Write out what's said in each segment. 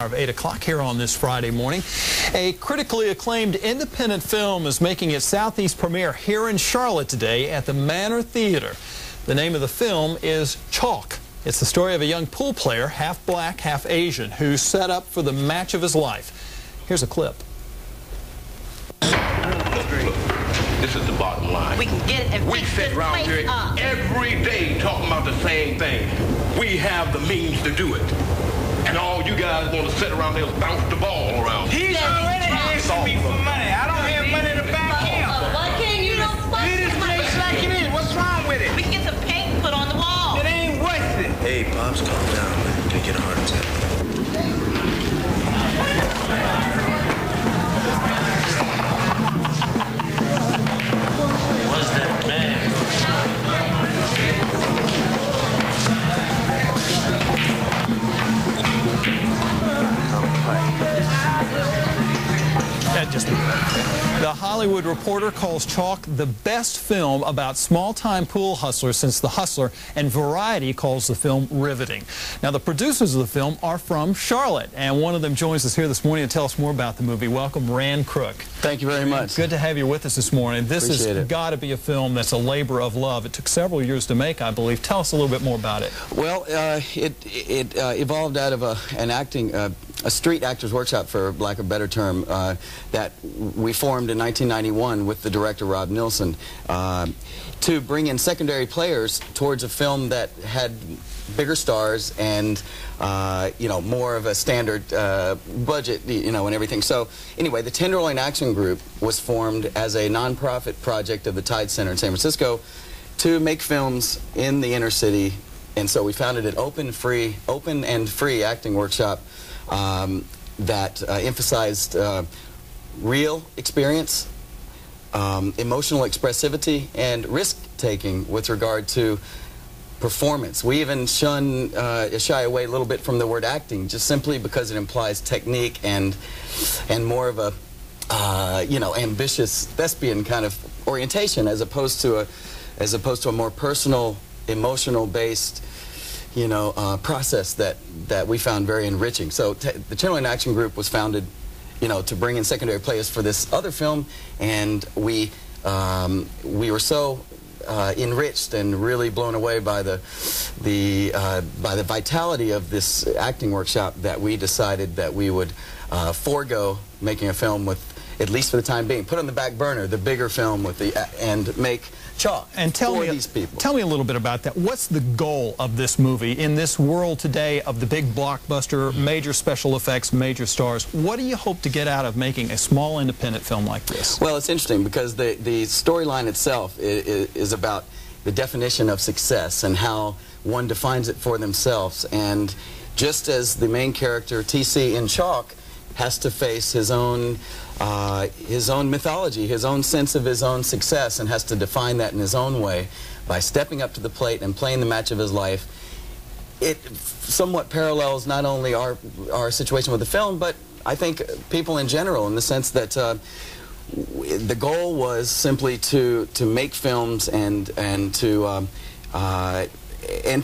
Of 8 o'clock here on this Friday morning. A critically acclaimed independent film is making its Southeast premiere here in Charlotte today at the Manor Theater. The name of the film is Chalk. It's the story of a young pool player, half black, half Asian, who's set up for the match of his life. Here's a clip. This is the bottom line. We can get it and we fix sit this around place here up. every day talking about the same thing. We have the means to do it. And all you guys want to sit around there and bounce the ball around. He's already asking me for money. I don't have money to back him. Why can't you don't fuck Leave this place like it is. What's wrong with it? We can get some paint put on the wall. It ain't worth it. Hey, Pops, calm down, man. You're gonna get a heart attack. What's that, man? The Hollywood Reporter calls Chalk the best film about small-time pool hustlers since The Hustler, and Variety calls the film riveting. Now, the producers of the film are from Charlotte, and one of them joins us here this morning to tell us more about the movie. Welcome, Randcrook. Thank you very much. Good to have you with us this morning. This Appreciate has got to be a film that's a labor of love. It took several years to make, I believe. Tell us a little bit more about it. Well, it evolved out of a street actors workshop, for lack of a better term, that we formed in 1991 with the director Rob Nilsson to bring in secondary players towards a film that had bigger stars and you know, more of a standard budget, you know, and everything. So anyway, the Tenderloin Action Group was formed as a nonprofit project of the Tide Center in San Francisco to make films in the inner city. And so we founded an open and free acting workshop that emphasized real experience, emotional expressivity, and risk-taking with regard to performance. We even shy away a little bit from the word acting, just simply because it implies technique and more of a you know, ambitious thespian kind of orientation, as opposed to a more personal, emotional-based, you know, process that we found very enriching. So the Tenderloin Action Group was founded, you know, to bring in secondary players for this other film, and we were so enriched and really blown away by the vitality of this acting workshop that we decided that we would forego making a film with, at least for the time being, put on the back burner the bigger film with and make Chalk for these people. Tell me a little bit about that. What's the goal of this movie in this world today of the big blockbuster, major special effects, major stars? What do you hope to get out of making a small independent film like this? Well, it's interesting because the storyline itself is about the definition of success and how one defines it for themselves. And just as the main character, TC in Chalk, has to face his own mythology, his own sense of his own success, and has to define that in his own way by stepping up to the plate and playing the match of his life. It somewhat parallels not only our situation with the film, but I think people in general, in the sense that the goal was simply to make films and to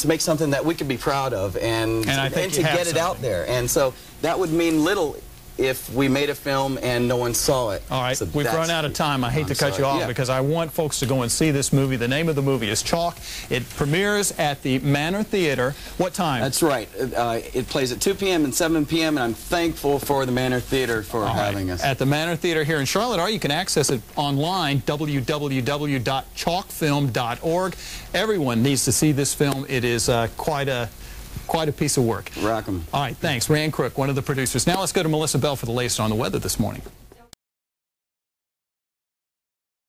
make something that we could be proud of and to get it out there. And so that would mean little if we made a film and no one saw it. All right, so we've run out of time. I hate to cut you off because I want folks to go and see this movie. The name of the movie is Chalk. It premieres at the Manor Theater. What time? That's right. It plays at 2 p.m. and 7 p.m., and I'm thankful for the Manor Theater for having us. At the Manor Theater here in Charlotte, or you can access it online, www.chalkfilm.org. Everyone needs to see this film. It is quite a piece of work. Rock 'em. All right, thanks. Rand Crook, one of the producers. Now let's go to Melissa Bell for the latest on the weather this morning.